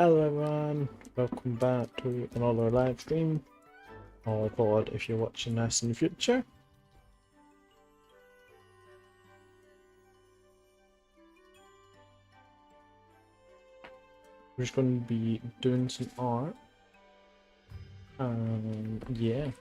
Hello everyone, welcome back to another live stream, or VOD if you're watching this in the future. We're just going to be doing some art, and yeah.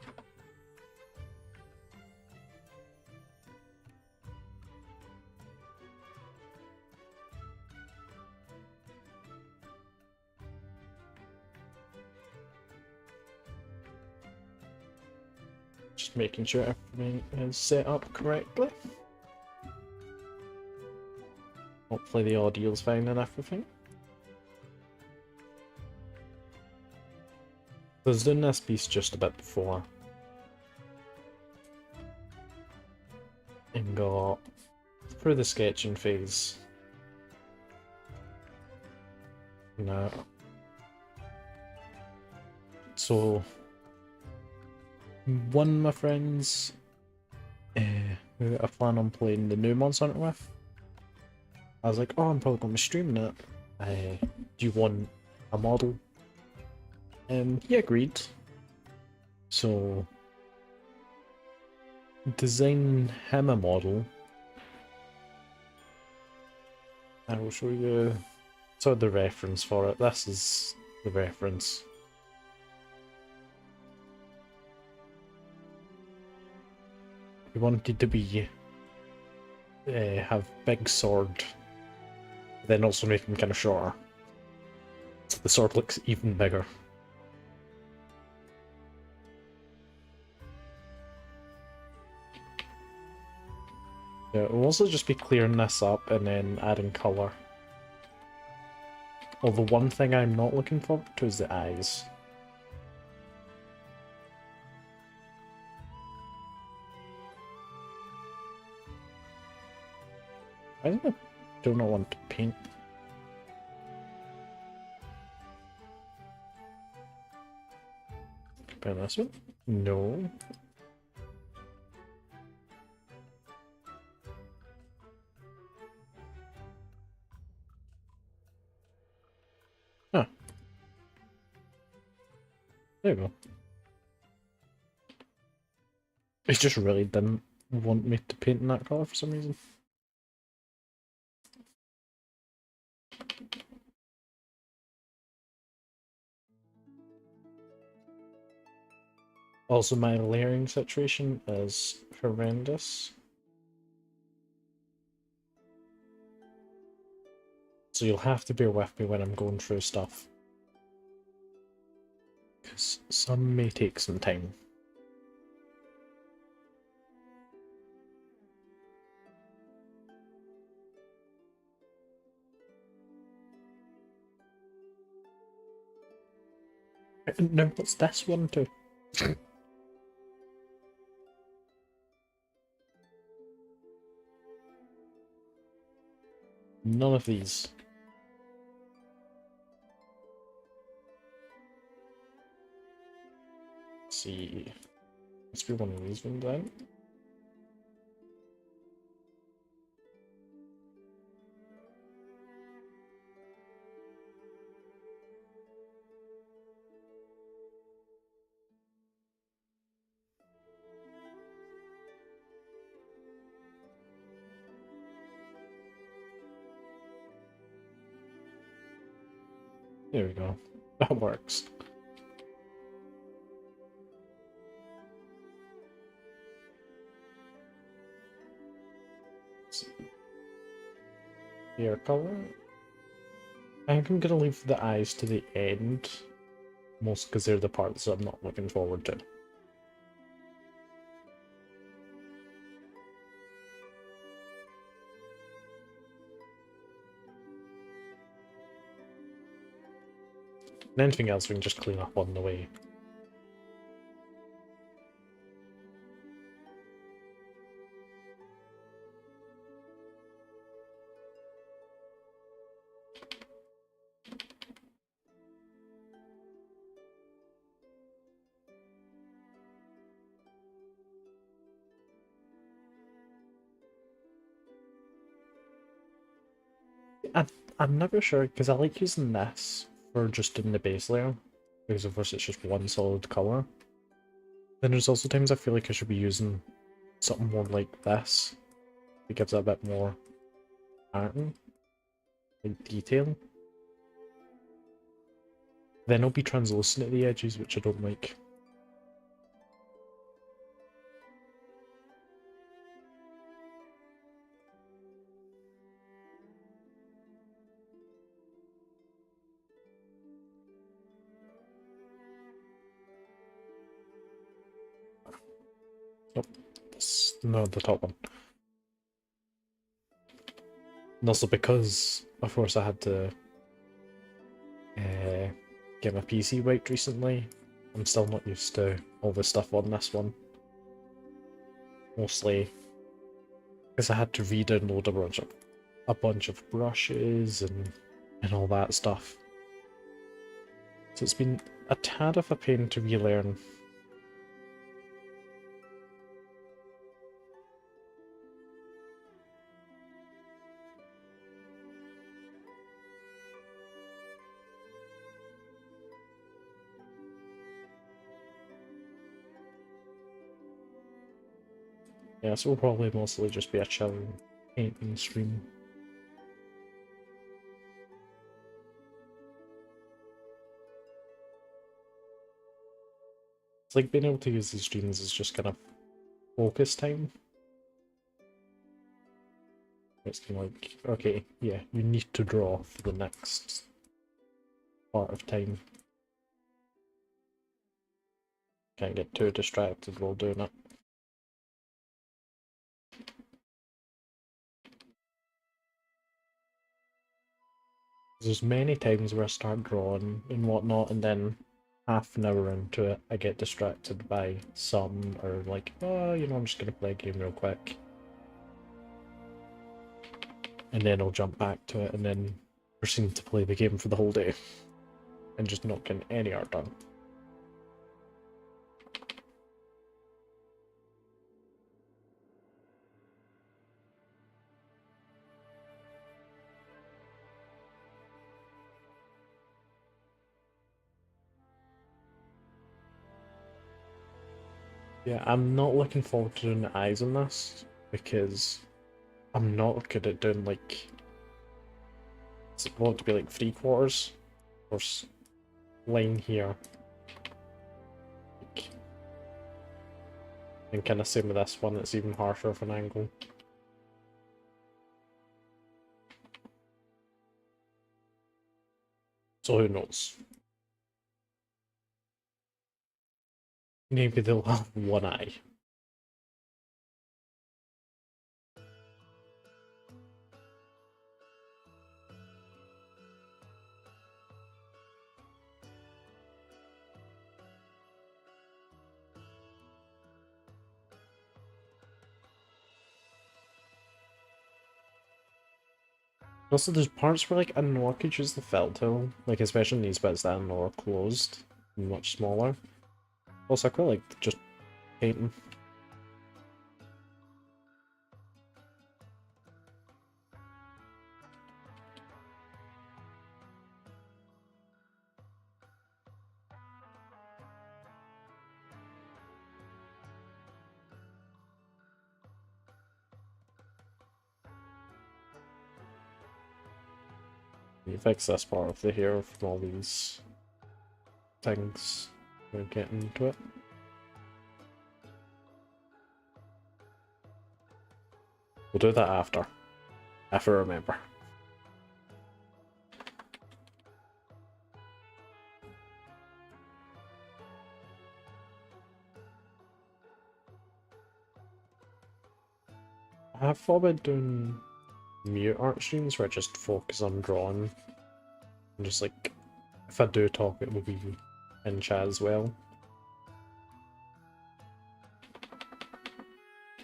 Just making sure everything is set up correctly. Hopefully the audio's fine and everything. I was doing this piece just a bit before. And got through the sketching phase. No. So one of my friends who I plan on playing the new Monster Hunter with, I was like, oh, I'm probably going to be streaming it. Do you want a model? He agreed. So, design him a model. I will show you sort of the reference for it. This is the reference. He wanted to be have big sword, then also make him kind of shorter, so the sword looks even bigger. Yeah, we'll also just be clearing this up and then adding colour. Although one thing I'm not looking forward to is the eyes. I do not want to paint. Compare this one? No. Huh. There we go. It just really didn't want me to paint in that colour for some reason. Also, my layering situation is horrendous. So you'll have to bear with me when I'm going through stuff. Because some may take some time. No, what's this one too? None of these. Let's see. Must be one of these ones then. There we go. That works. Hair color. I think I'm gonna leave the eyes to the end, most because they're the parts I'm not looking forward to. And anything else we can just clean up on the way. I'm never sure, because I like using this for just in the base layer, because of course it's just one solid color. Then there's also times I feel like I should be using something more like this. It gives it a bit more pattern, like detail. Then it'll be translucent at the edges, which I don't like. Oh, no, the top one. And also because, of course, I had to get my PC wiped recently, I'm still not used to all the stuff on this one. Mostly because I had to re-download a bunch of brushes and all that stuff. So it's been a tad of a pain to relearn. Yeah, so it'll probably mostly just be a chill painting stream. It's like being able to use these streams as just kind of focus time. It's kind of like, okay, yeah, you need to draw for the next part of time. Can't get too distracted while doing it. There's many times where I start drawing and whatnot, and then half an hour into it, I get distracted by some, or like, oh, you know, I'm just gonna play a game real quick. And then I'll jump back to it, and then proceed to play the game for the whole day. And just not getting any art done. Yeah, I'm not looking forward to doing the eyes on this, because I'm not good at doing, like, it's going to be like 3/4 or line here. Like, and kind of same with this one, it's even harsher of an angle. So who knows? Maybe they'll have one eye. Also, there's parts where, like, I know I could use the felt tool, like, especially in these bits that I know are closed and much smaller. Also, I quite like just painting. You fix this part of the hair from all these things. We're getting into it. We'll do that after. If I remember. I have thought about doing mute art streams where I just focus on drawing. And just like, if I do talk, it will be in chat as well.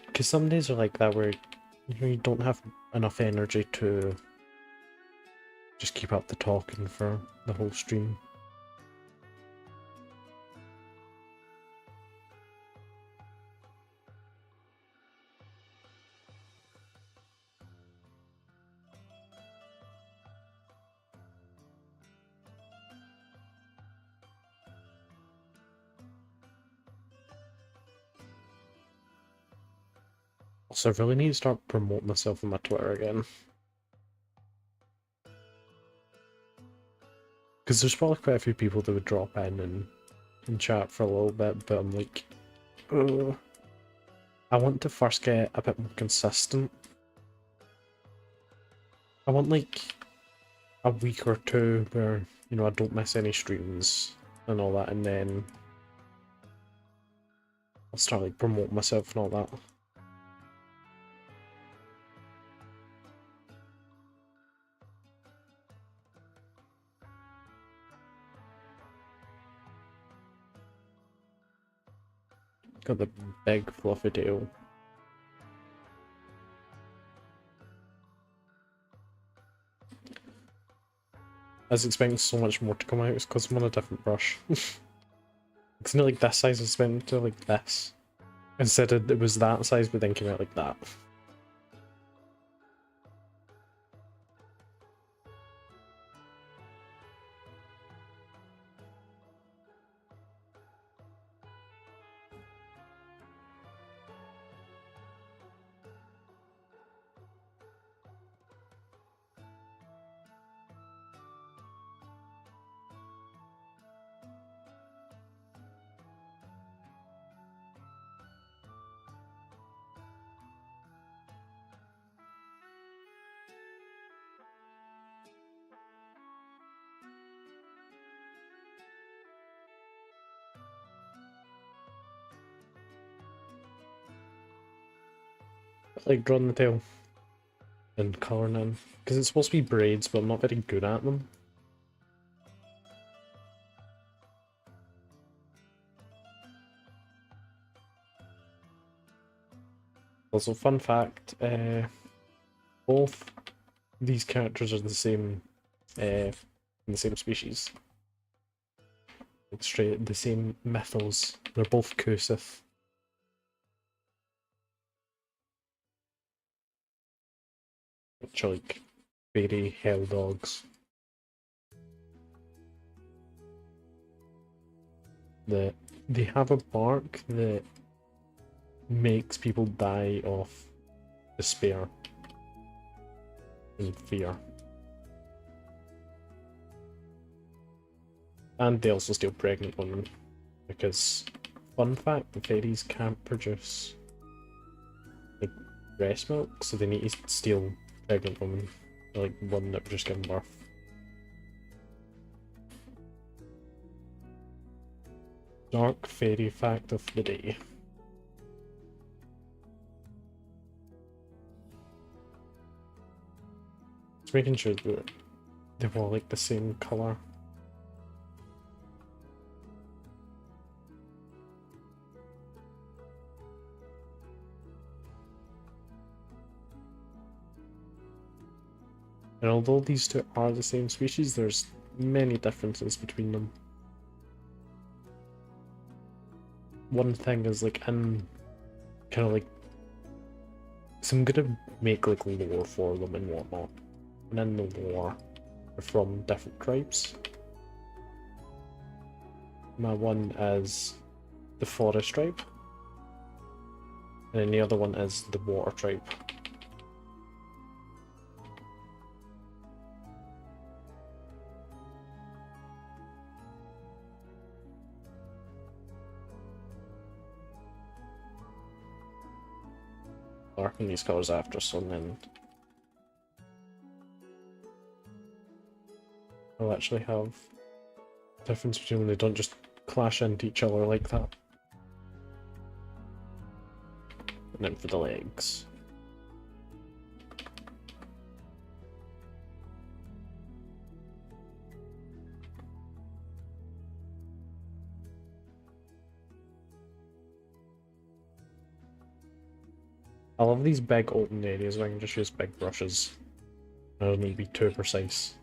Because some days are like that where you don't have enough energy to just keep up the talking for the whole stream. So I really need to start promoting myself on my Twitter again. Because there's probably quite a few people that would drop in and chat for a little bit, but I'm like, I want to first get a bit more consistent. I want like a week or two where, you know, I don't miss any streams and all that, and then I'll start like promoting myself and all that. Got the big fluffy tail. I was expecting so much more to come out, it's because I'm on a different brush. It's not like this size, I was expecting to like this. Instead of it was that size, but then came out like that. Like drawing the tail and colouring in. Because it's supposed to be braids, but I'm not very good at them. Also, fun fact, both these characters are the same species. Like straight the same mythos. They're both Kusith. Which are like fairy hell dogs. They have a bark that makes people die of despair and fear. And they also steal pregnant women, because, fun fact, the fairies can't produce like breast milk, so they need to steal pregnant women, like one that just given birth. Dark fairy fact of the day. Just making sure that they're all like the same colour. And although these two are the same species, there's many differences between them. One thing is like in kind of like, so I'm gonna make like lore for them and whatnot, and in the lore they're from different tribes. My one is the forest tribe, and then the other one is the water tribe. Darken these colours after, so then I'll actually have difference between when they don't just clash into each other like that. And then for the legs. I love these big open areas where I can just use big brushes. I don't need to be too precise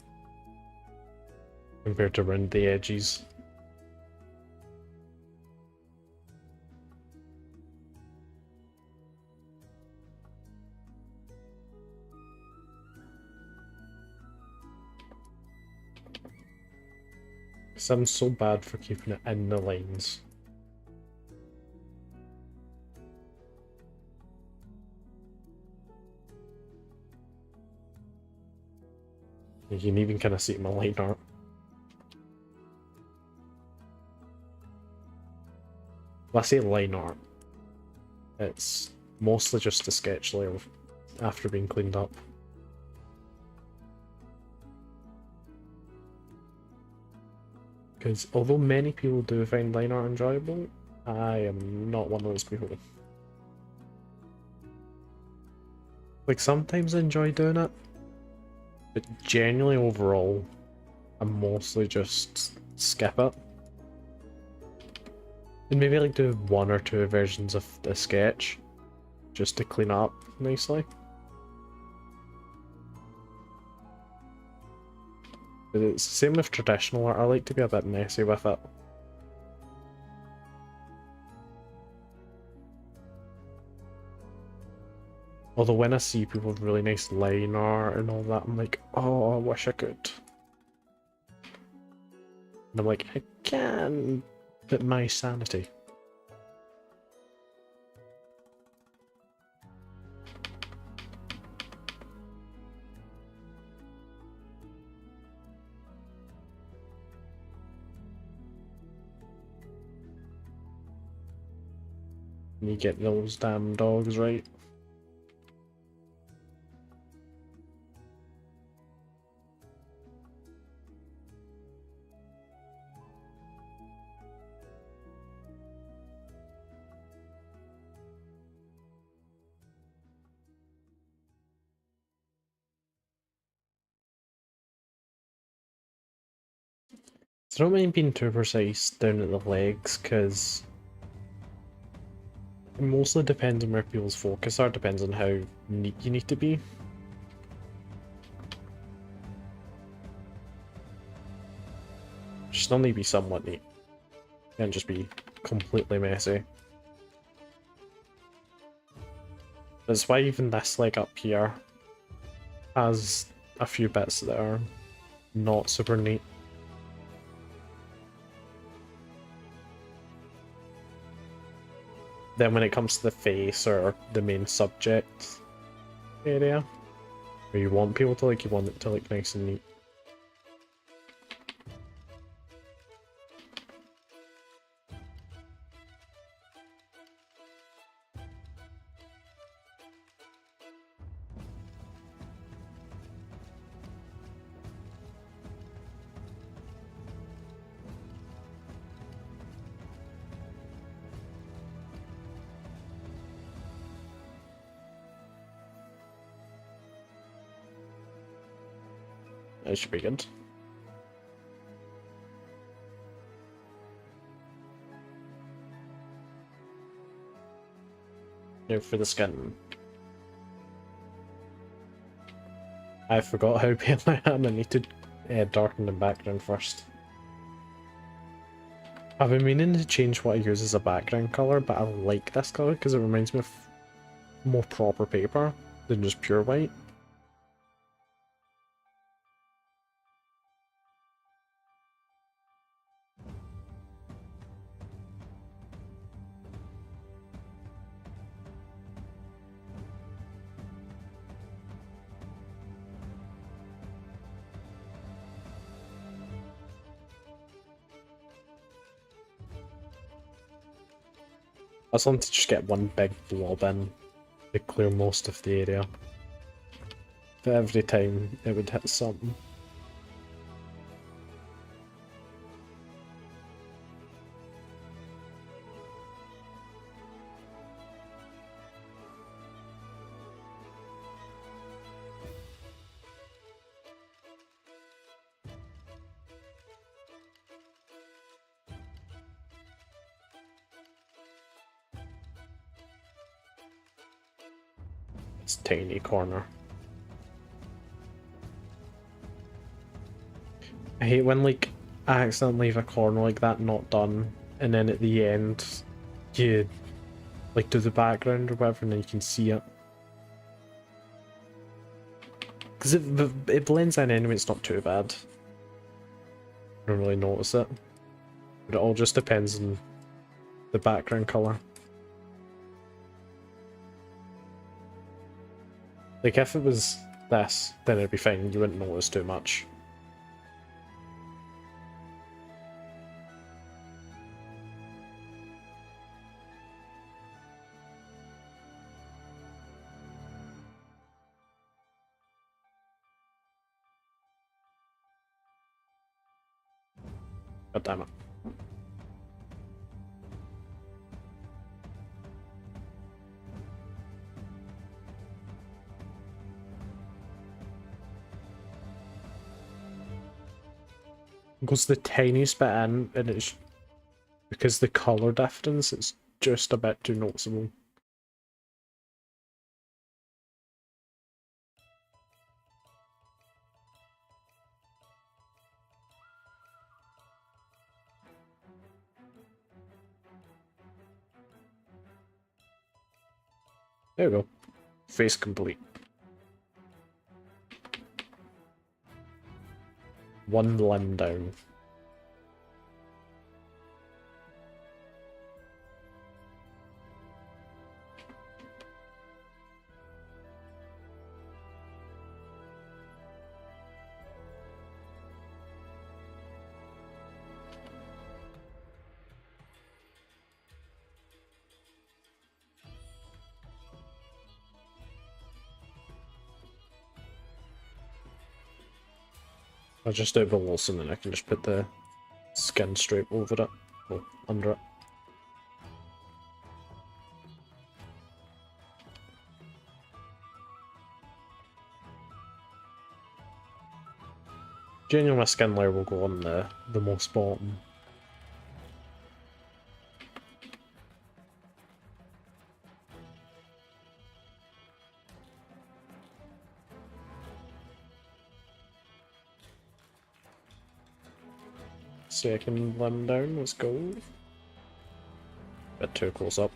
compared to around the edges. Because I'm so bad for keeping it in the lines. You can even kind of see my line art. When I say line art, it's mostly just a sketch layer after being cleaned up. Because although many people do find line art enjoyable, I am not one of those people. Like, sometimes I enjoy doing it, but generally overall, I mostly just skip it. And maybe like do 1 or 2 versions of the sketch, just to clean up nicely. But it's the same with traditional art, I like to be a bit messy with it. Although when I see people with really nice line art and all that, I'm like, oh, I wish I could. And I'm like, I can, but my sanity. And you get those damn dogs right. So I don't mind being too precise down at the legs, because it mostly depends on where people's focus are, depends on how neat you need to be. You still need to be somewhat neat. You can't just be completely messy. That's why even this leg up here has a few bits that are not super neat. Then when it comes to the face or the main subject area, where you want people to you want it to look nice and neat. That should be good. Now for the skin. I forgot how pale I am. I need to darken the background first. I've been meaning to change what I use as a background colour, but I like this colour because it reminds me of more proper paper than just pure white. I just want to just get one big blob in to clear most of the area. But every time it would hit something. This tiny corner. I hate when I accidentally leave a corner like that not done, and then at the end you do the background or whatever and then you can see it. Because it blends in anyway, it's not too bad. I don't really notice it. But it all just depends on the background colour. Like if it was this, then it'd be fine. You wouldn't notice too much. God damn it. It goes the tiniest bit in, and it's because the colour difference, it's just a bit too noticeable. There we go. Face complete. One limb down. I'll just do below and then I can just put the skin straight over it, or under it. Generally my skin layer will go on the most bottom. Second limb down, let's go. Bit too close up.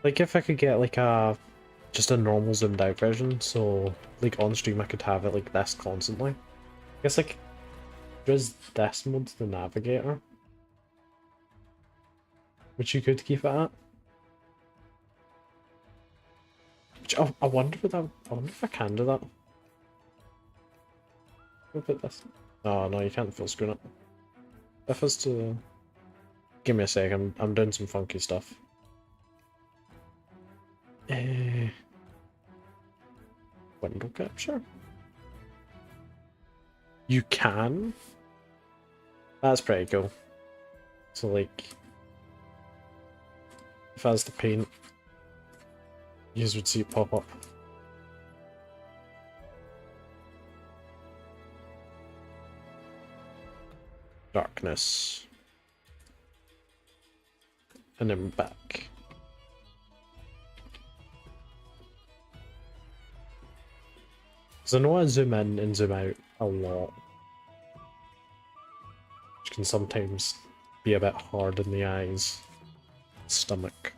Like if I could get like just a normal zoomed out version, so like on stream I could have it like this constantly. I guess like there's this mode, the navigator, which you could keep it at. Which I wonder if I wonder if I can do that. I'll put this. Oh no, you can't full screen it. If it's to give me a sec, I'm doing some funky stuff. Window capture? You can? That's pretty cool. So like, if I was to paint, you would see it pop up. Darkness. And then back. Because I know I zoom in and zoom out a lot, which can sometimes be a bit hard in the eyes, stomach.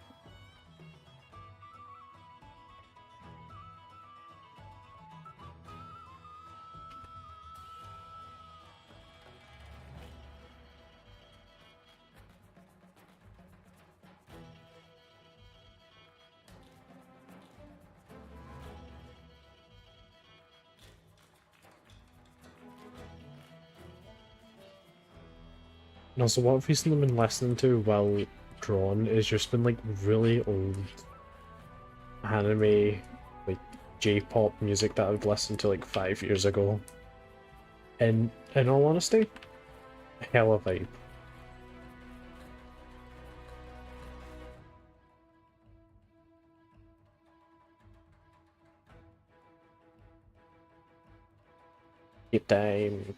No, so what I've recently been listening to while drawn is just been like really old anime, like J-pop music that I would listen to like 5 years ago. And in all honesty, hella vibe. Keep time.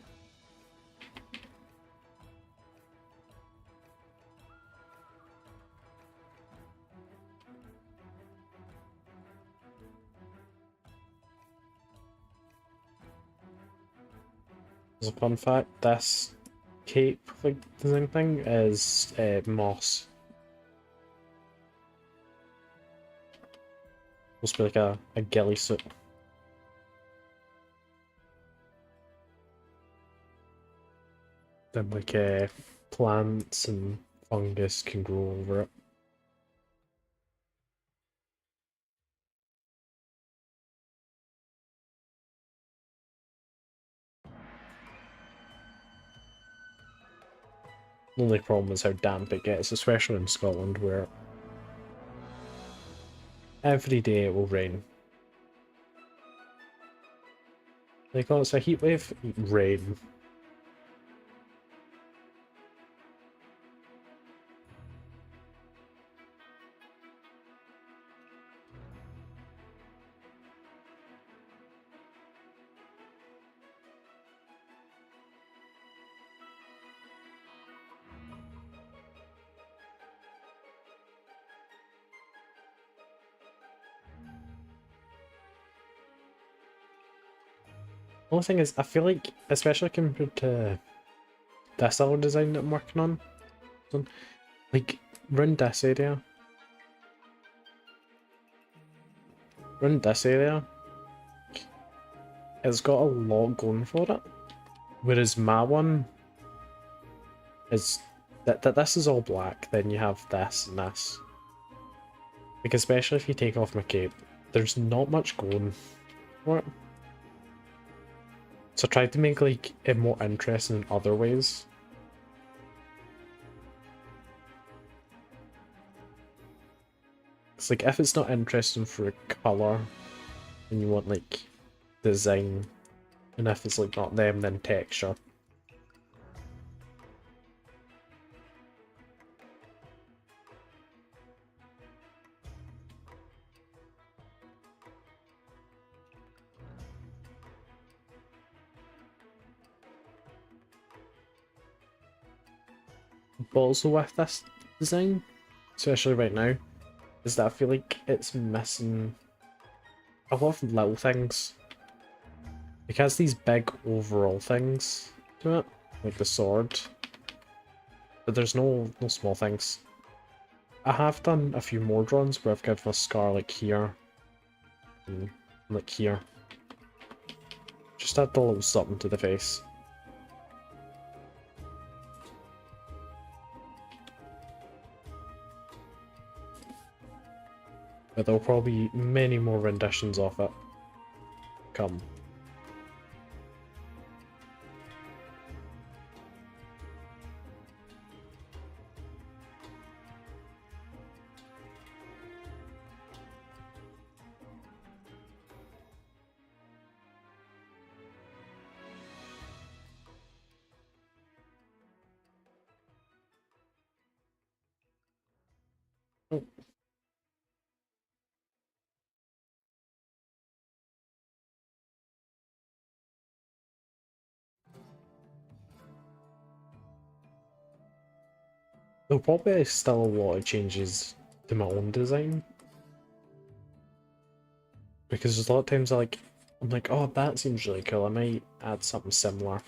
As a fun fact, this cape like design thing is moss. Supposed to be like a ghillie suit. Then like plants and fungus can grow over it. The only problem is how damp it gets, especially in Scotland, where every day it will rain. Like, oh, it's a heat wave? Rain. The only thing is, I feel like, especially compared to this other design that I'm working on, like, around this area, it's got a lot going for it. Whereas my one is that this is all black, then you have this and this. Like, especially if you take off my cape, there's not much going for it. So I tried to make like it more interesting in other ways. It's like if it's not interesting for a colour, and you want like design, and if it's like not them, then texture. But also with this design, especially right now, is that I feel like it's missing a lot of little things. It has these big overall things to it, like the sword, but there's no small things. I have done a few more drawings where I've given a scar like here, and like here. Just add a little something to the face. But there'll probably be many more renditions of it come. Oh. There'll probably be still a lot of changes to my own design. Because there's a lot of times I'm like, oh, that seems really cool, I might add something similar.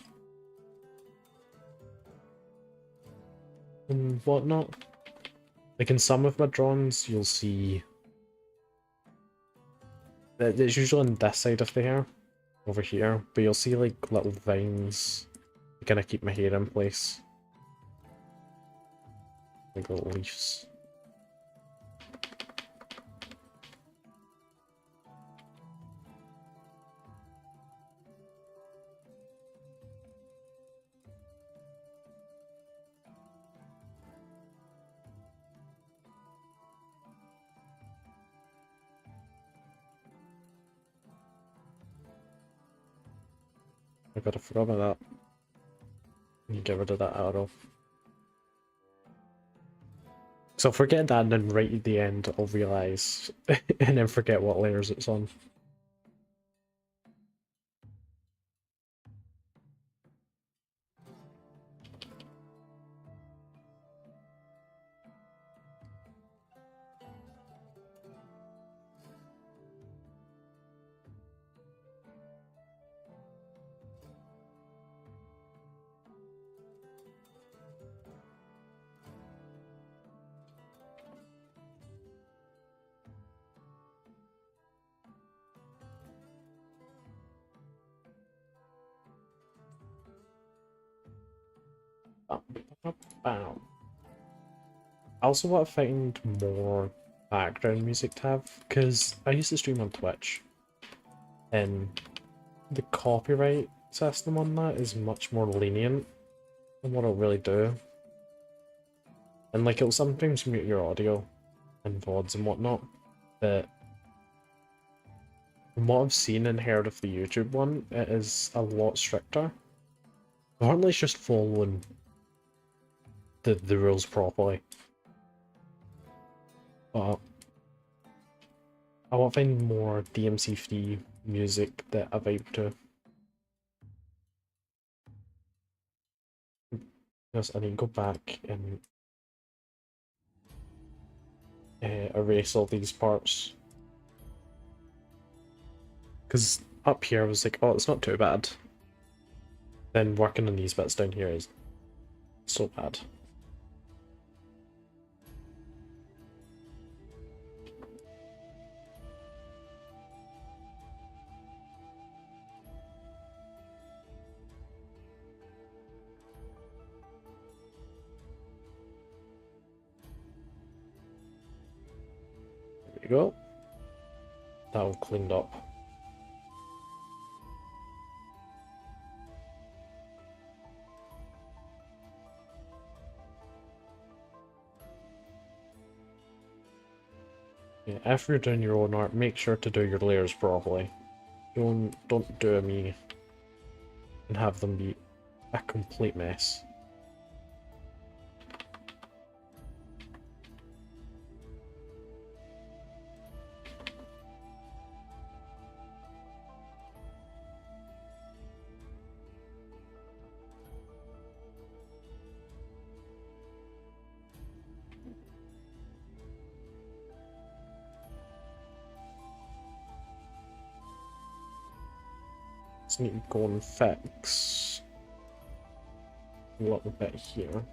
And whatnot. Like in some of my drawings, you'll see that it's usually on this side of the hair, over here, but you'll see like little vines to kind of keep my hair in place. Like little leaves. I gotta forget about that. You get rid of that arrow. So I'll forget that and then right at the end I'll realise and then forget what layers it's on. Bam. I also want to find more background music to have, because I used to stream on Twitch, and the copyright system on that is much more lenient than what it'll really do. And like, it'll sometimes mute your audio and VODs and whatnot, but from what I've seen and heard of the YouTube one, it is a lot stricter. Apparently it's just following the rules properly. But I want to find more DMC-free music that I vibe to. Yes, I need to go back and erase all these parts. Because up here I was like, oh, it's not too bad. Then working on these bits down here is so bad. There we go. That all cleaned up. Yeah, if you're doing your own art, make sure to do your layers properly. Don't do a me and have them be a complete mess. Just need to go and fix a little bit here.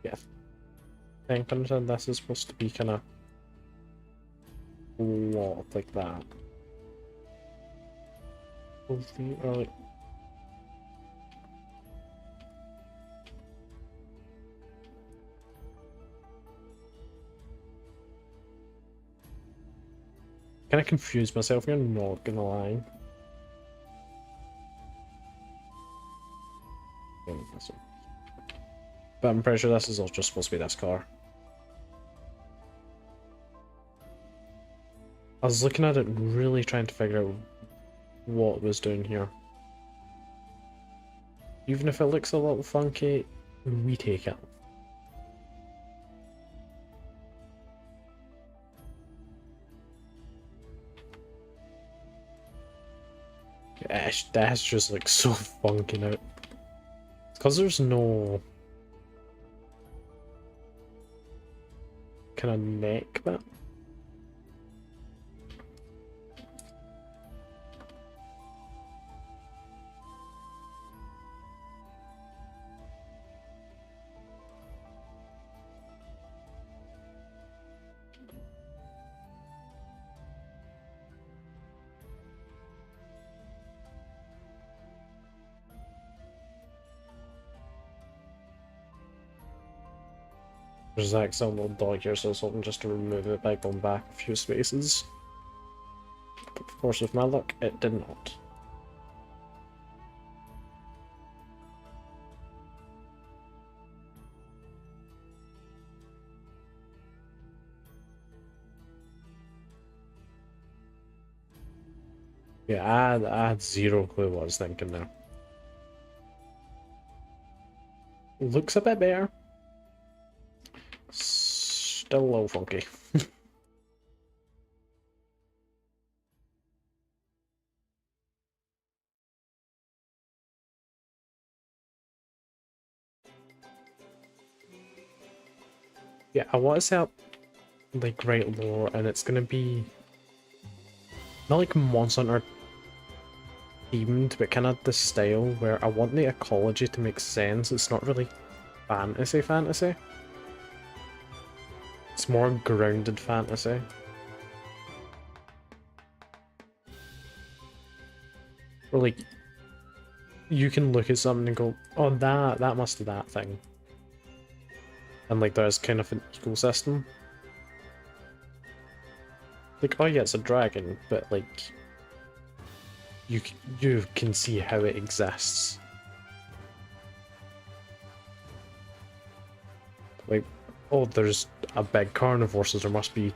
Yeah. I think this is supposed to be kind of lot like that. Like, kind of confused myself here, I'm not gonna lie. But I'm pretty sure this is all just supposed to be this car. I was looking at it really trying to figure out what it was doing here. Even if it looks a little funky, we take it. That's just like so funky now. It's because there's no kind of neck bit. There's like some little dog here, so something just to remove it by going back a few spaces. But of course, with my luck, it did not. Yeah, I had zero clue what I was thinking there. Looks a bit better. Still a little funky. Yeah, I want to set up like right lower, and it's gonna be not like Monster Hunter themed, but kind of the style where I want the ecology to make sense. It's not really fantasy. It's more grounded fantasy. Or like, you can look at something and go, oh, that must be that thing. And like, there's kind of an ecosystem. Like, oh yeah, it's a dragon, but like, you can see how it exists. Like, oh, there's a big carnivore, so there must be,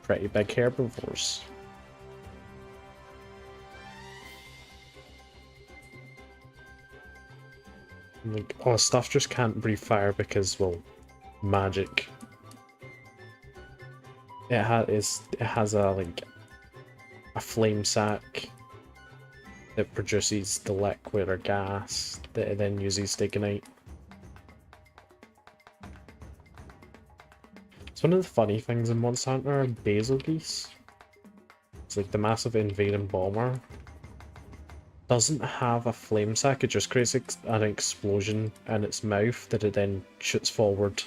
pretty big herbivores. Like, oh, stuff just can't breathe fire because, well, magic. It has a like a flame sac that produces the liquid or gas that it then uses to ignite. It's one of the funny things in Monster Hunter Basil Geese. It's like the massive invading bomber doesn't have a flame sac, it just creates an explosion in its mouth that it then shoots forward.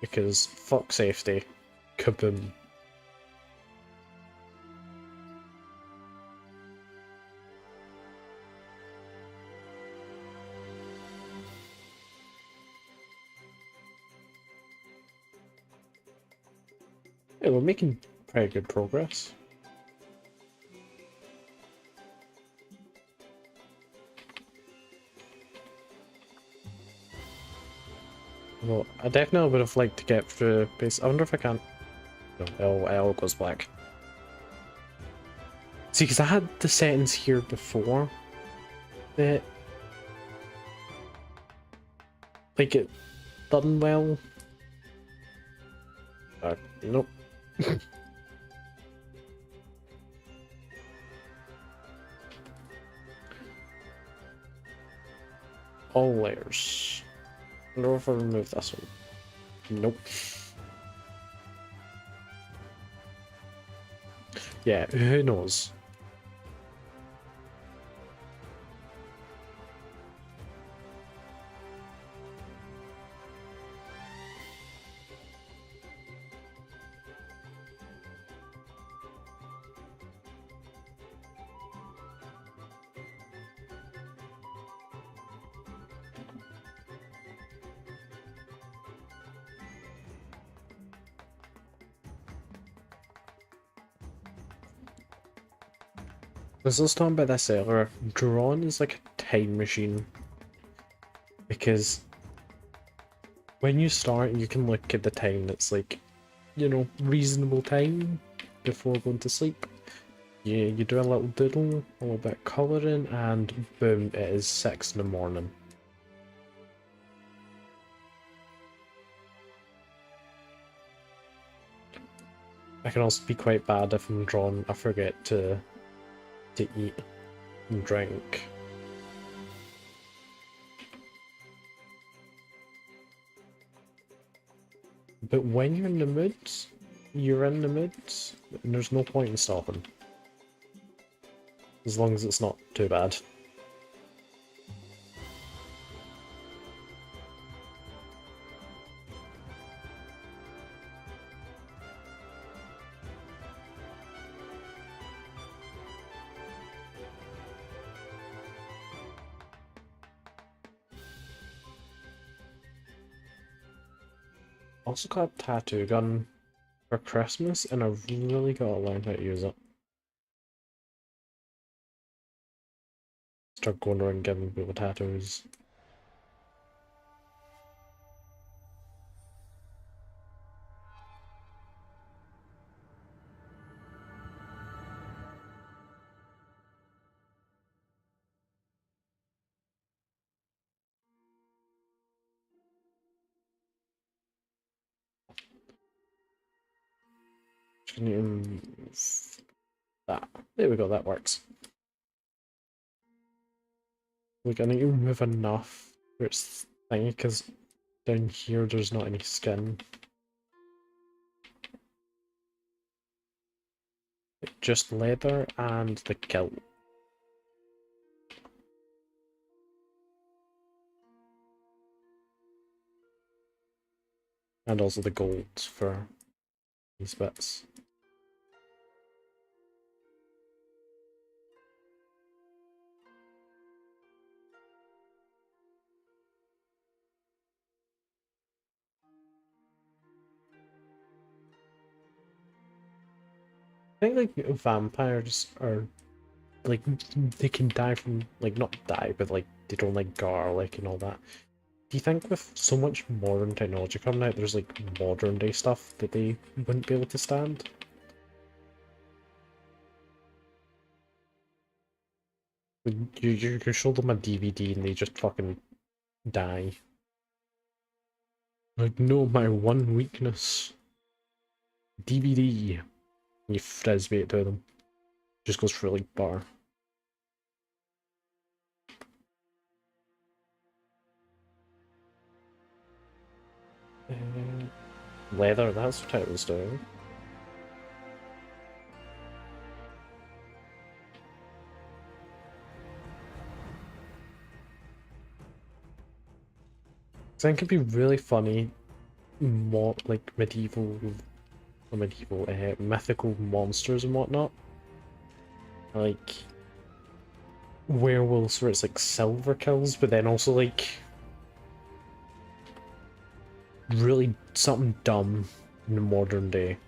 Because fuck safety. Kaboom. Yeah, we're making pretty good progress. Well, I definitely would have liked to get through base. I wonder if I can. No, it all goes black. See, because I had the settings here before that, like, it done well. Nope. All layers. I wonder if I remove this one. Nope. Yeah, who knows? I was just talking about this earlier. Drawn is like a time machine. Because when you start, you can look at the time that's like, reasonable time before going to sleep. You do a little doodle, a little bit of colouring, and boom, it is 6 in the morning. I can also be quite bad if I'm drawn. I forget to eat and drink. But when you're in the mood, you're in the mood, and there's no point in stopping. As long as it's not too bad. Also got a tattoo gun for Christmas, and I've really got to learn how to use it. Start going around giving people tattoos. Just need to move that. There we go, that works. Like, I need to remove enough for its thingy, because down here there's not any skin. Just leather and the kilt. And also the gold for these bits. I think like vampires are like they can die from like not die but like they don't like garlic and all that. Do you think with so much modern technology coming out there's like modern day stuff that they wouldn't be able to stand? Like, you show them a DVD and they just fucking die. Like, no, my one weakness. DVD. You frisbee it to them. Just goes for like bar. Leather, that's what I was doing. I think it'd be really funny, more like mythical monsters and whatnot. Like werewolves where it's like silver kills, but then also like really something dumb in the modern day.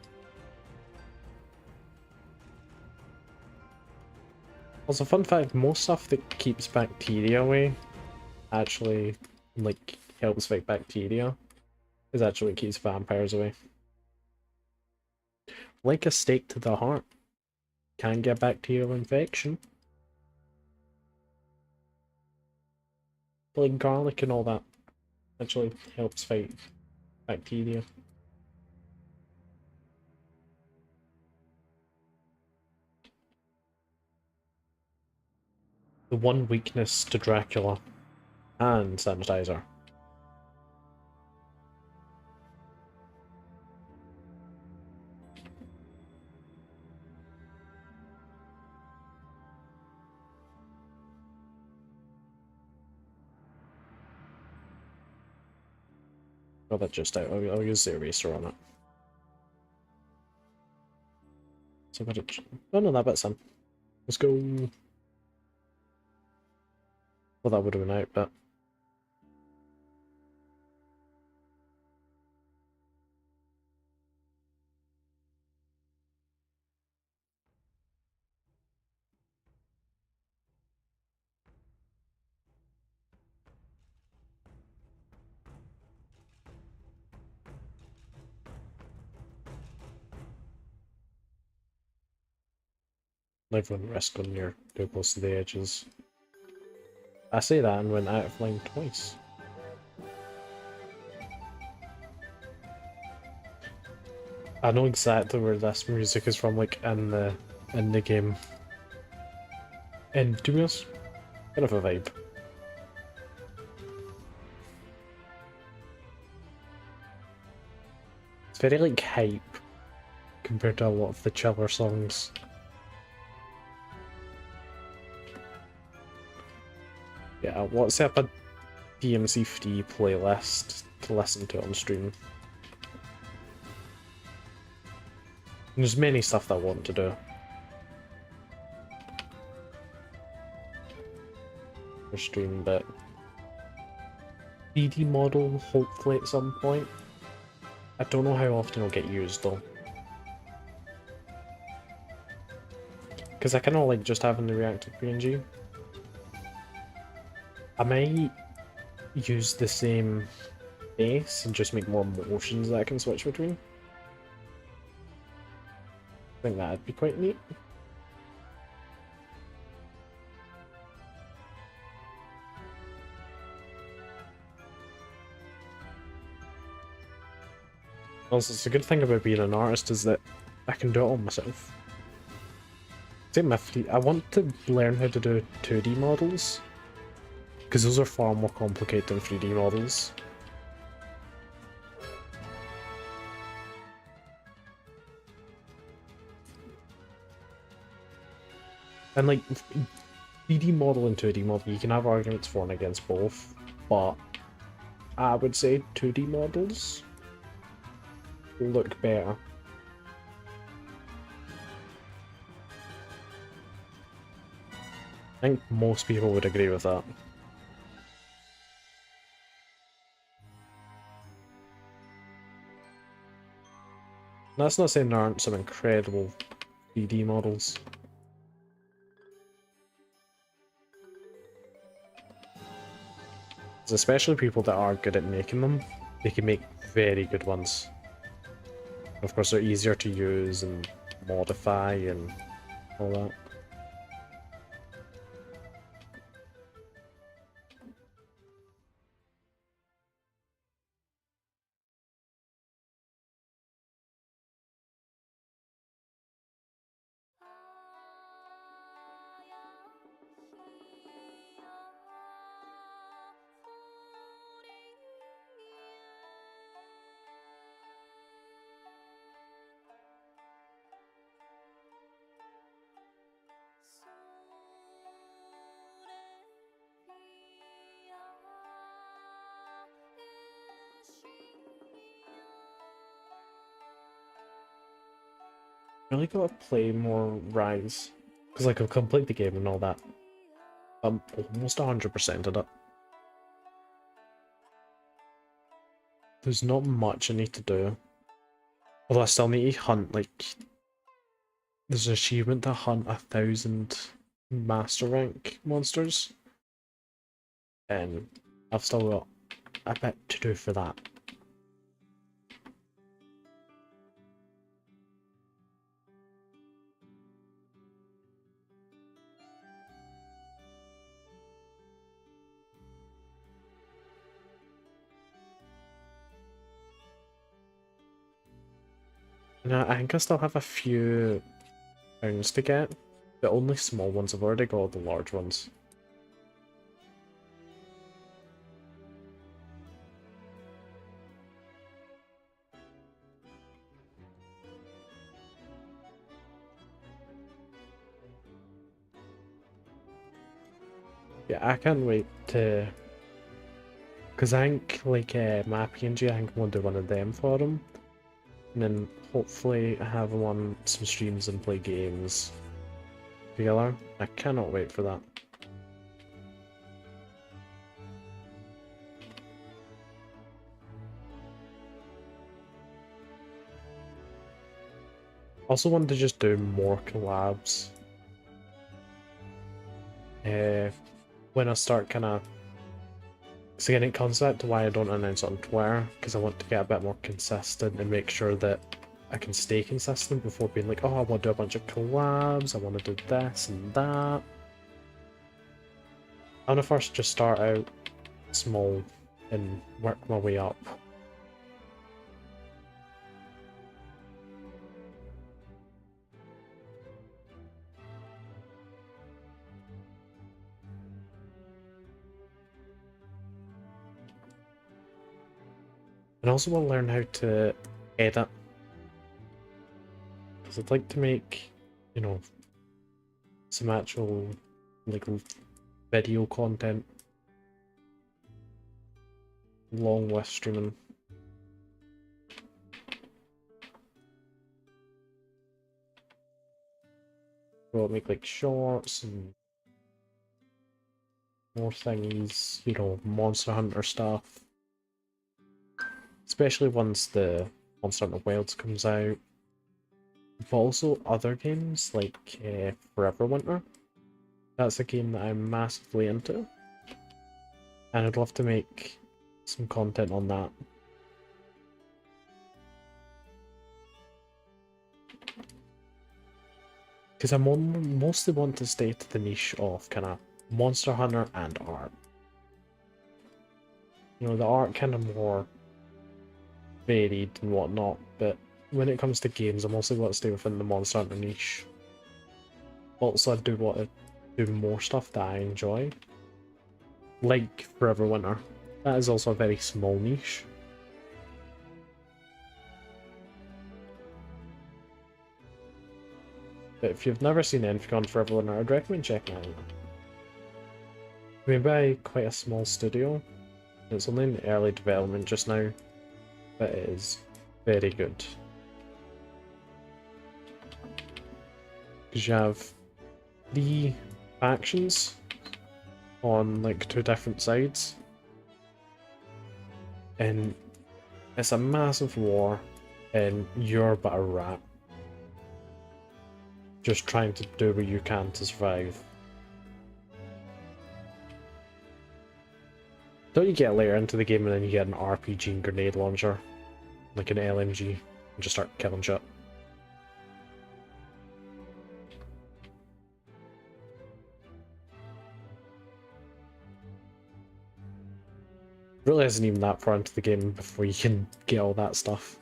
Also, fun fact, most stuff that keeps bacteria away actually like helps fight bacteria. Is actually what keeps vampires away. Like a stake to the heart. Can get bacterial infection. But like garlic and all that actually helps fight bacteria. The one weakness to Dracula and sanitizer. Got that just out. I'll use the eraser on it. So I got it. Oh no, that bit's in. Let's go. Well, that would have been out, but. Never risk when you're too close to the edges. I say that and went out of line twice. I know exactly where this music is from, like in the game. And to be honest, kind of a vibe. It's very like hype compared to a lot of the chiller songs. Yeah, I'll set up a DMC free playlist to listen to on stream. And there's many stuff that I want to do. For stream, but 3D model hopefully at some point. I don't know how often it'll get used though. Because I kind of like just having the reactive PNG. I might use the same base and just make more motions that I can switch between. I think that'd be quite neat. Also, it's a good thing about being an artist is that I can do it all myself. Same with I want to learn how to do 2D models. because those are far more complicated than 3D models. And like 3D model and 2D model, you can have arguments for and against both, but I would say 2D models look better. I think most people would agree with that. That's not saying there aren't some incredible 3D models. Especially people that are good at making them, they can make very good ones. Of course, they're easier to use and modify and all that. I really gotta play more Rise, because like I've completed the game and all that. I'm almost 100% of it. There's not much I need to do. Although I still need to hunt, like, there's an achievement to hunt 1,000 master rank monsters. And I've still got a bit to do for that. Now, I think I still have a few pounds to get, but only small ones. I've already got all the large ones. Yeah, I can't wait to... Because I think, like, my PNG, I think I'm going to do one of them for him. And then hopefully have him on some streams and play games together. I cannot wait for that. Also wanted to just do more collabs. When I start kind of... So again, it comes back to why I don't announce it on Twitter, because I want to get a bit more consistent and make sure that I can stay consistent before being like, oh, I want to do a bunch of collabs, I want to do this and that. I want to first just start out small and work my way up. And I also want to learn how to edit. Because I'd like to make, you know, some actual, like, video content along with streaming. We'll make, like, shorts and more things, you know, Monster Hunter stuff. Especially once the Monster Hunter Wilds comes out. But also other games like Forever Winter. That's a game that I'm massively into. And I'd love to make some content on that. Because I mostly want to stay to the niche of kind of Monster Hunter and art. You know, the art kind of more varied and whatnot, but when it comes to games, I mostly want to stay within the Monster Hunter niche. Also, I do want to do more stuff that I enjoy. like Forever Winter. That is also a very small niche. But if you've never seen anything on Forever Winter, I'd recommend checking it out. Made by quite a small studio. It's only in early development just now, but it is very good. Because you have 3 factions on like 2 different sides, and it's a massive war, and you're but a rat just trying to do what you can to survive. Don't you get later into the game and then you get an RPG and grenade launcher, like an LMG, and just start killing shit? Really isn't even that far into the game before you can get all that stuff.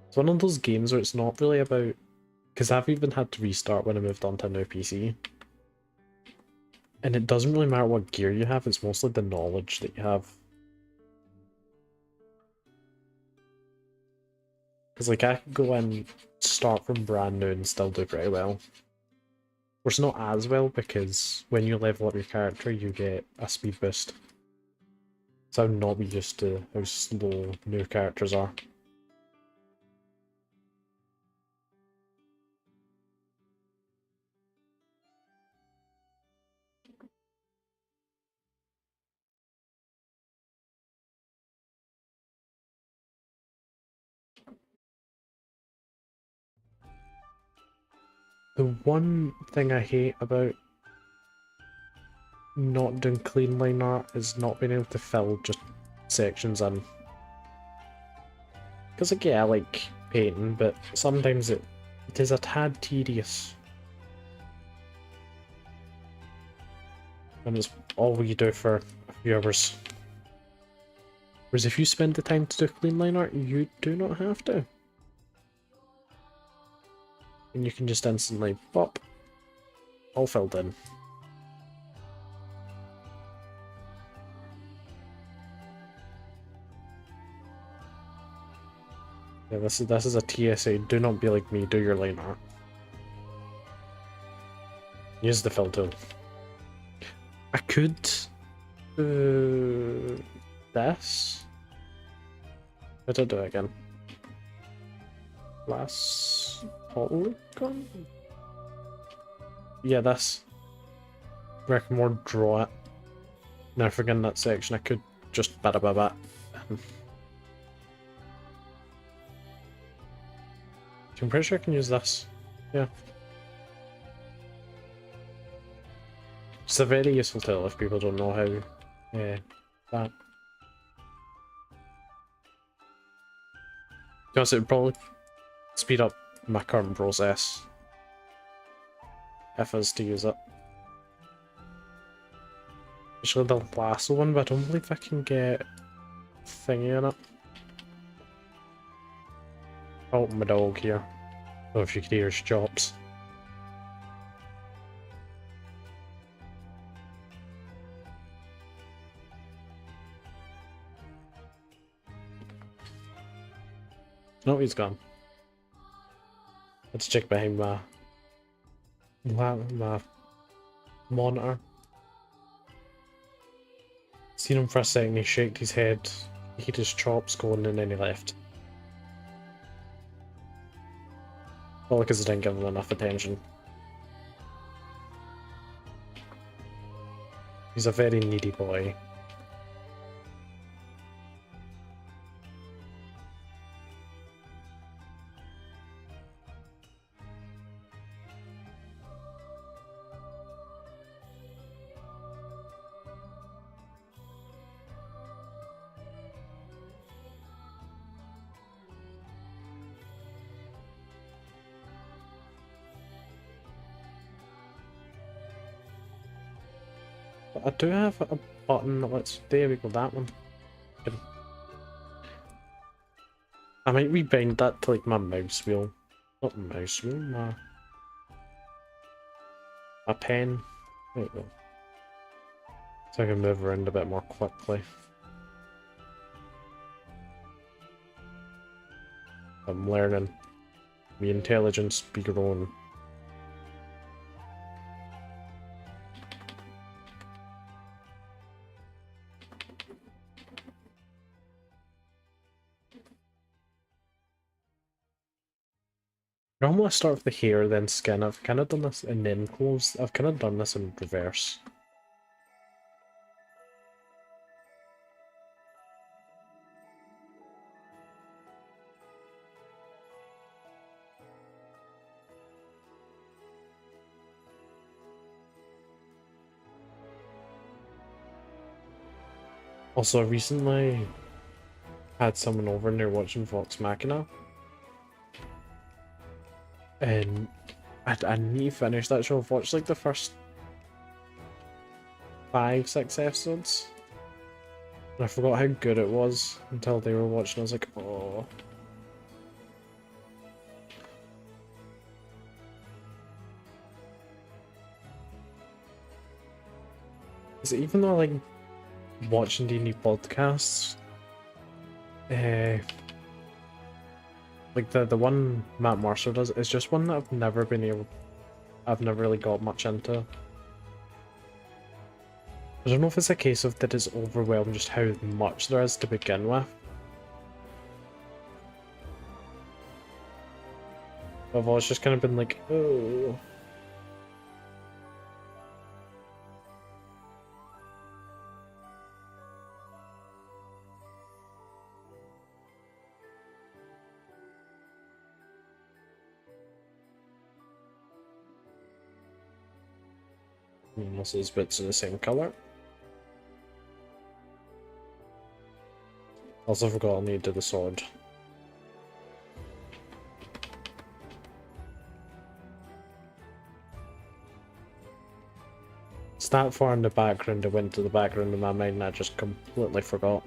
It's one of those games where it's not really about... Because I've even had to restart when I moved on to a new PC. And it doesn't really matter what gear you have, it's mostly the knowledge that you have. Because like I could go and start from brand new and still do pretty well. Of course not as well, because when you level up your character you get a speed boost. So I'm not used to how slow new characters are. The one thing I hate about not doing clean line art is not being able to fill just sections in. Because like, yeah, I like painting, but sometimes it is a tad tedious. And it's all you do for a few hours. Whereas if you spend the time to do clean line art, you do not have to. And you can just instantly pop, all filled in. Yeah, this is a TSA. Do not be like me. Do your line art. Use the fill tool. I could do this. I did do it again. Last polygon? Yeah, this. Reckon more draw it. Now if again that section I could just bada. I'm pretty sure I can use this. Yeah. It's a very useful tool if people don't know how that. Because it would probably speed up my current process if I was to use it. Especially the lasso one, but I don't believe I can get thingy in it. Oh, my dog here. I don't know if you could hear his chops. No, he's gone. Let's check behind my monitor. Seen him for a second, he shook his head, he hit his chops going, and then he left. All because I didn't give him enough attention. He's a very needy boy. But I do have a button that lets... There we go, that one. Good. I might rebind that to like my mouse wheel. Not mouse wheel, my a pen. There you go. So I can move around a bit more quickly. I'm learning. My intelligence be growing. Normally I start with the hair, then skin. I've kind of done this, and then clothes. I've kind of done this in reverse. Also, I recently had someone over and they're watching Vox Machina. And I need to finish that show. I've watched like the first 5-6 episodes. And I forgot how good it was until they were watching. I was like, oh. Is it even though I like watching D&D podcasts? Like the one Matt Mercer does is just one that I've never really got much into. I don't know if it's a case of that it's overwhelmed just how much there is to begin with. I've always just kind of been like, oh. Most of these bits are the same colour. Also forgot I'll need to the sword. It's that far in the background, it went to the background of my mind and I just completely forgot.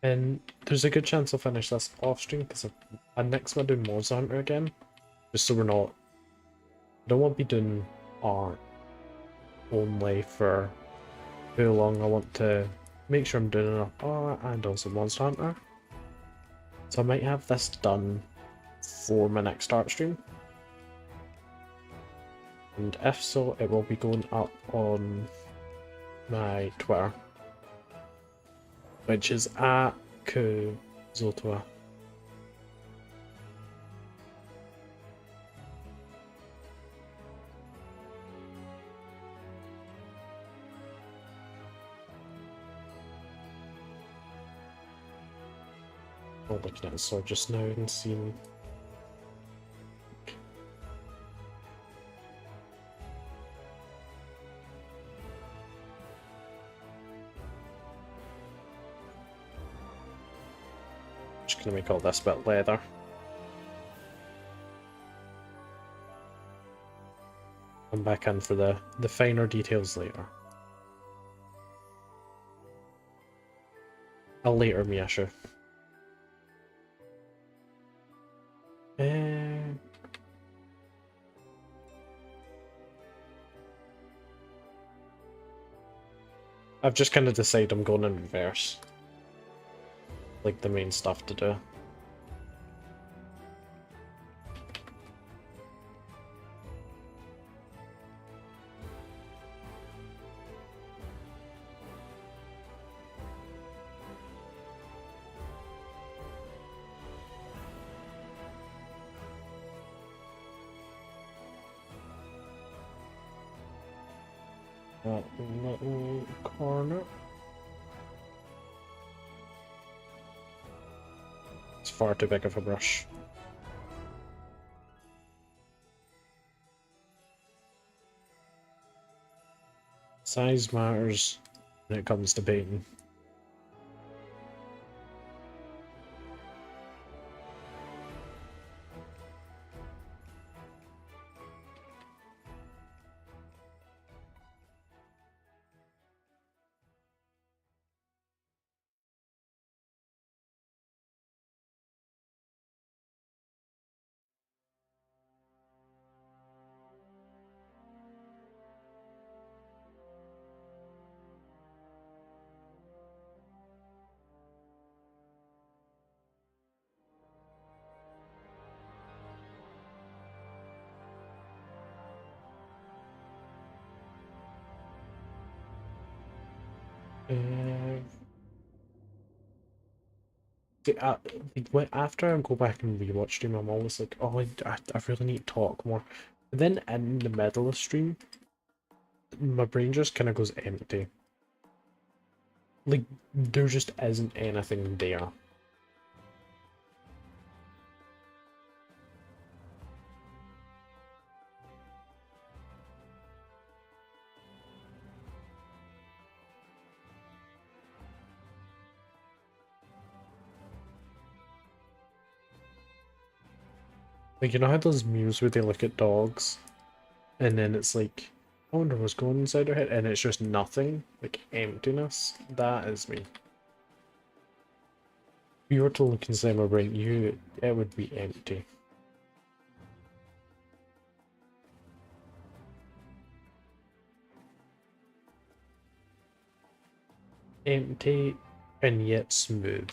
And there's a good chance I'll finish this off stream because next we're doing Monster Hunter again. Just so we're not. I don't want to be doing art only for too long. I want to make sure I'm doing enough art and also Monster Hunter. So I might have this done for my next art stream. And if so, it will be going up on my Twitter, which is @Zotoa. I'm looking at the sword just now and seeing. Just gonna make all this bit leather. Come back in for the finer details later. A later Miasha. I've just kind of decided I'm going in reverse. Like the main stuff to do. That little corner. It's far too big of a brush. Size matters when it comes to painting. Uh, after I go back and rewatch stream, I'm always like, oh, I really need to talk more. But then in the middle of stream, my brain just kind of goes empty. Like, there just isn't anything there. Like, you know how those memes where they look at dogs, and then it's like, I wonder what's going inside their head, and it's just nothing, like emptiness? That is me. If you were to look inside my brain, it would be empty. Empty and yet smooth.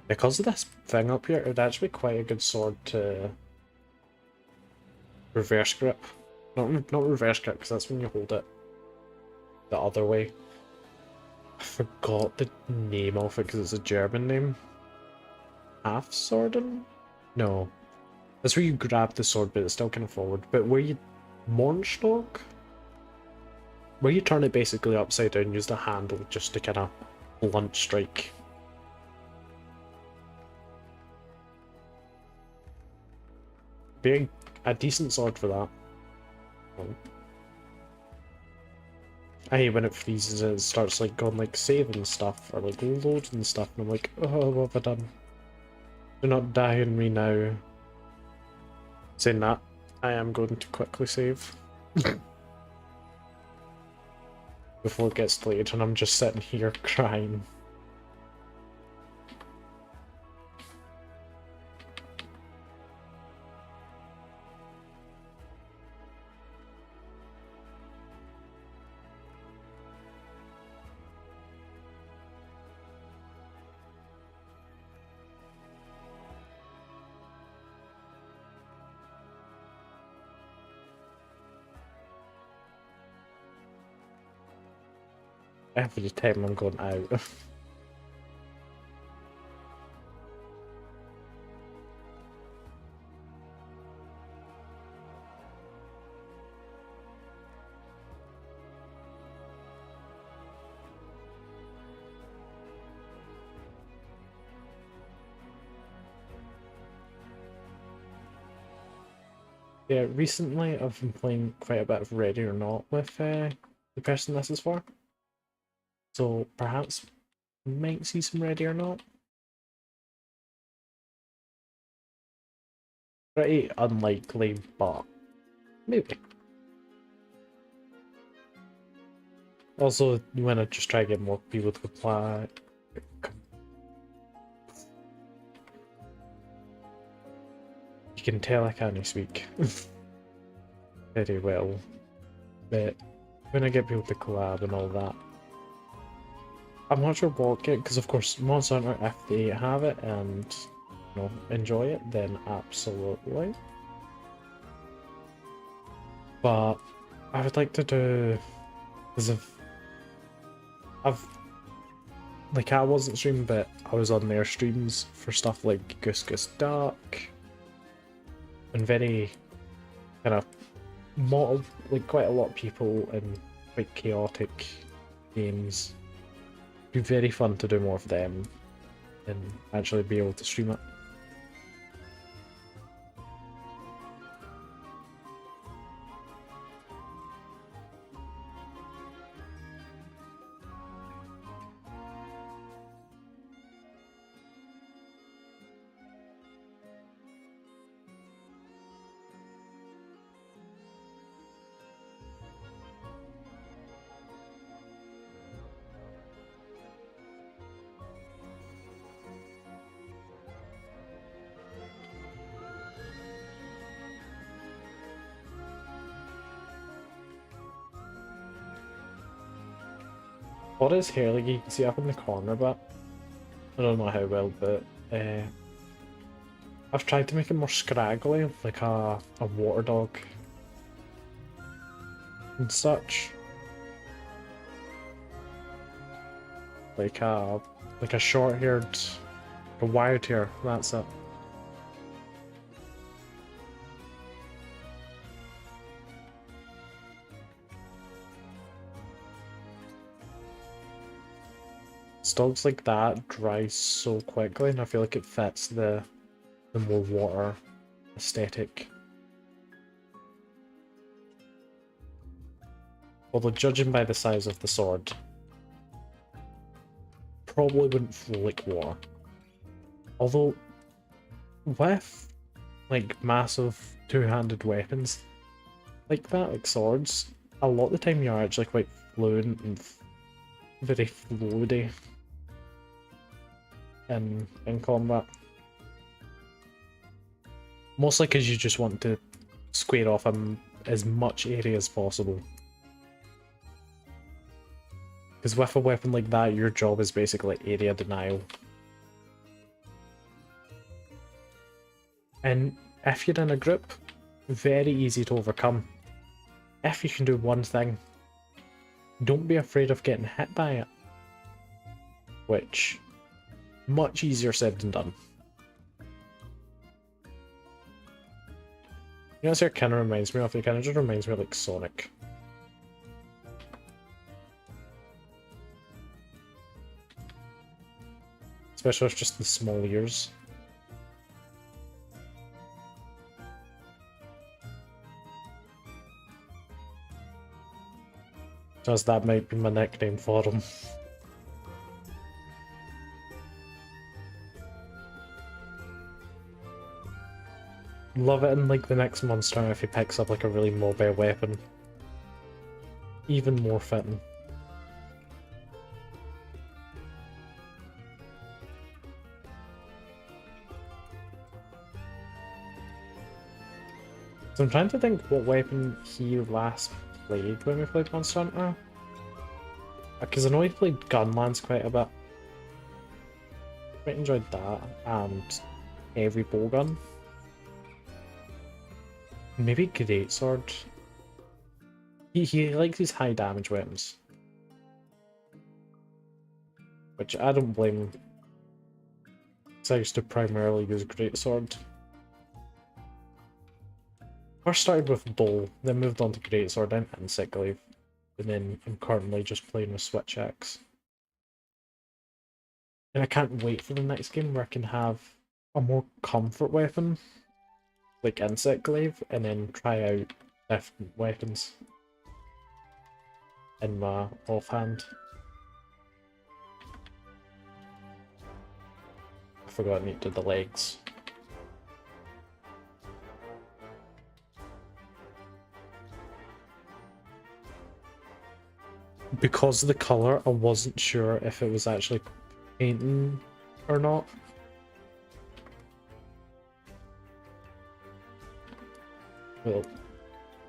Because of this thing up here, it would actually be quite a good sword to reverse grip. Not reverse grip, because that's when you hold it the other way. I forgot the name of it because it's a German name. Half sworden? No. That's where you grab the sword but it's still kind of forward. But where you... Mornstock? Where you turn it basically upside down, use the handle just to kind of blunt strike. Be a decent sword for that. I hate when it freezes and it starts like going like saving stuff or like loading stuff and I'm like, oh, what have I done? Do not die on me now. Saying that, I am going to quickly save. Before it gets late and I'm just sitting here crying. Every time I'm going out. Yeah, recently I've been playing quite a bit of Ready or Not with the person this is for. So perhaps we might see some Ready or Not. Pretty unlikely, but maybe. Also, you want to just try to get more people to apply. You can tell I can't speak very well, but when I get people to collab and all that, I'm not sure what get, because of course Monster Hunter, if they have it and you know enjoy it, then absolutely. But I would like to do, because I've like I wasn't streaming, but I was on their streams for stuff like Goose Goose Duck and very kind of like quite a lot of people and quite chaotic games. It'd be very fun to do more of them and actually be able to stream it. What is hair, like you can see up in the corner, but I don't know how well, but I've tried to make it more scraggly, like a water dog and such. Like a short-haired, a wired hair, that's it. Dogs like that dry so quickly, and I feel like it fits the more water aesthetic. Although judging by the size of the sword, probably wouldn't flow like water. Although with like massive two-handed weapons like that, like swords, a lot of the time you're actually quite fluent and very floaty in combat. Mostly because you just want to square off as much area as possible. Because with a weapon like that, your job is basically area denial. And if you're in a group, very easy to overcome. If you can do one thing, don't be afraid of getting hit by it. Which, much easier said than done. You know what it kind of reminds me of? It kind of just reminds me of like Sonic. Especially with just the small ears. As that might be my nickname for him. Love it in like the next monster if he picks up like a really mobile weapon. Even more fitting. So I'm trying to think what weapon he last played when we played Monster Hunter. Because I know he played Gunlance quite a bit. Quite enjoyed that, and Heavy Bowgun. Maybe Greatsword. He likes these high damage weapons. Which I don't blame him. Because I used to primarily use Greatsword. First started with Bow, then moved on to Greatsword and Insect Glaive. And then I'm currently just playing with Switch Axe. And I can't wait for the next game where I can have a more comfort weapon, like Insect Glaive, and then try out different weapons in my offhand. I forgot I needed the legs. Because of the colour, I wasn't sure if it was actually painting or not. Well,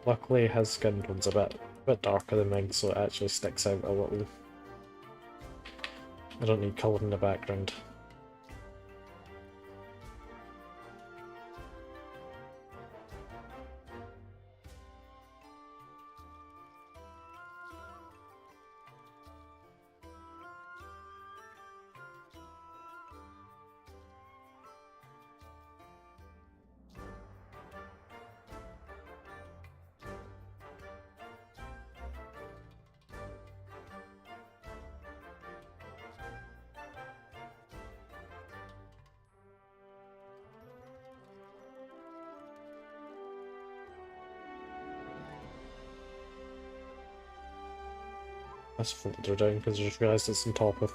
luckily his skin tone's a bit darker than mine, so it actually sticks out a little. I don't need colour in the background. Let's filter down because I just realised it's on top of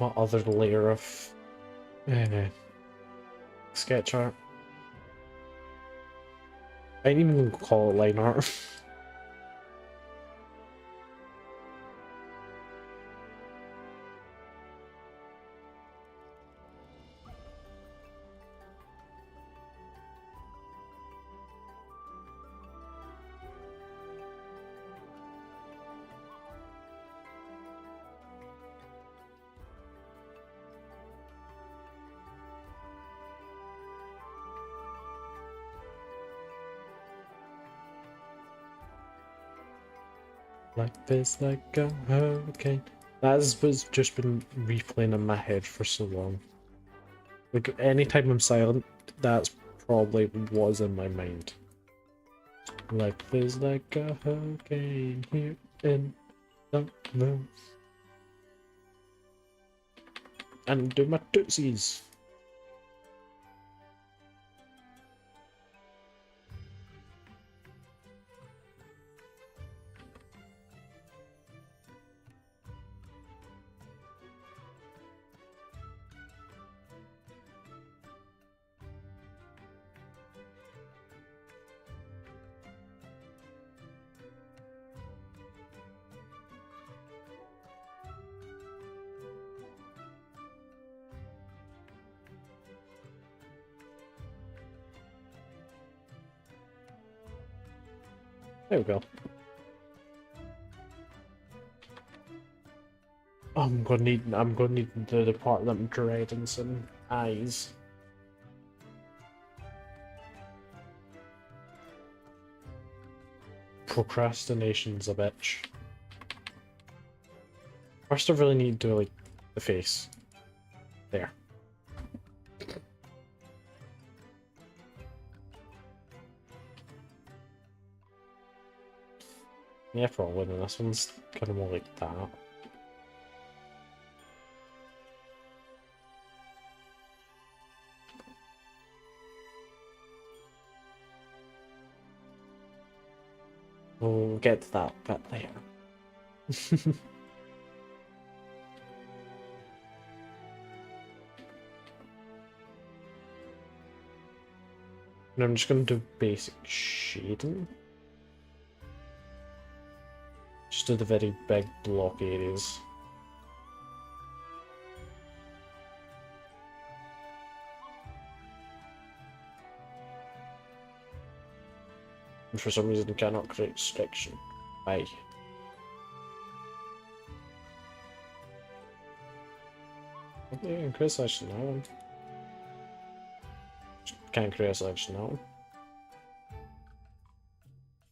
my other layer of sketch art. I didn't even call it line art. Life is like a hurricane. That is what's just been replaying in my head for so long. Like, anytime I'm silent, that's probably was in my mind. Life is like a hurricane here in the moon. And do my tootsies. There we go. I'm gonna need the part that I'm dreading some eyes. Procrastination's a bitch. First I really need to do like the face. There. Yeah, probably. Then this one's kind of more like that. We'll get to that bit later. And I'm just going to do basic shading. Just do the very big block areas. And for some reason cannot create restriction. Why? Yeah, you can create a selection now. Can't create a selection now.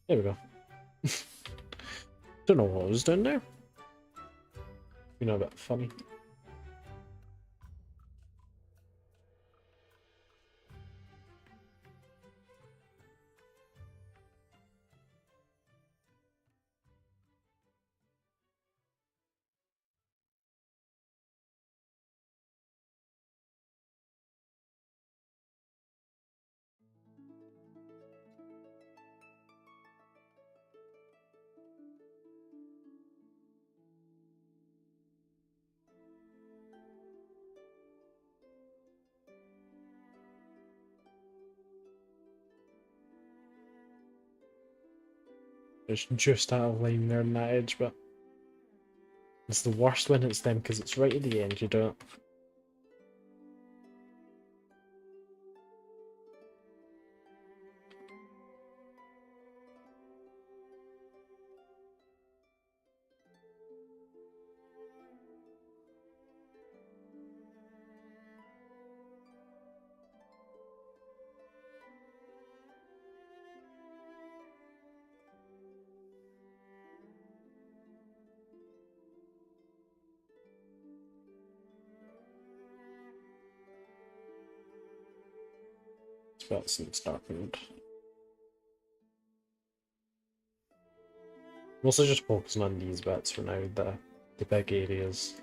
There we go. Don't know what I was doing there. You know, a bit funny. It's just out of line there on that edge, but it's the worst when it's them because it's right at the end you do it. But since darkened. I'm also just focusing on these bits for now, the big areas.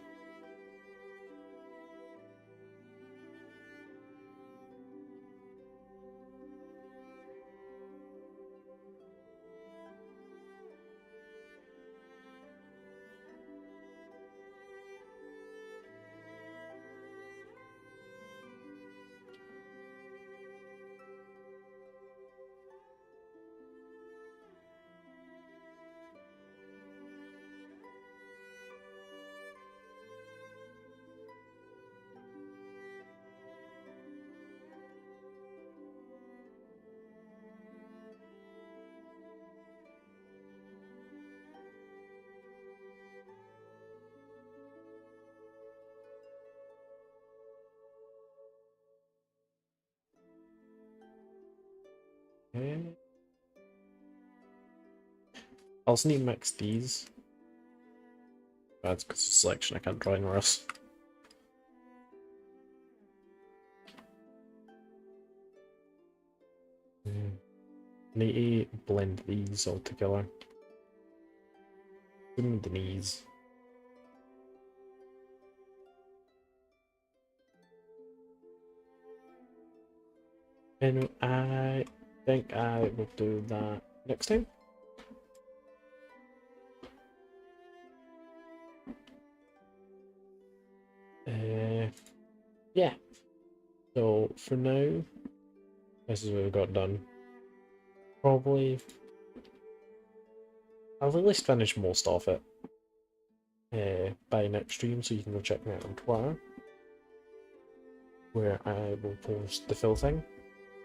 Okay. I also need to mix these. That's because of selection, I can't draw anywhere else. Need to blend these all together. Give me the knees. And I think I will do that next time. Yeah. So for now, this is what we've got done. Probably, I'll at least finish most of it by next stream, so you can go check me out on Twitter, where I will post the full thing.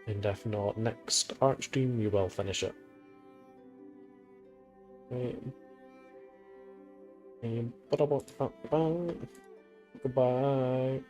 And if not, next art stream we will finish it. Goodbye.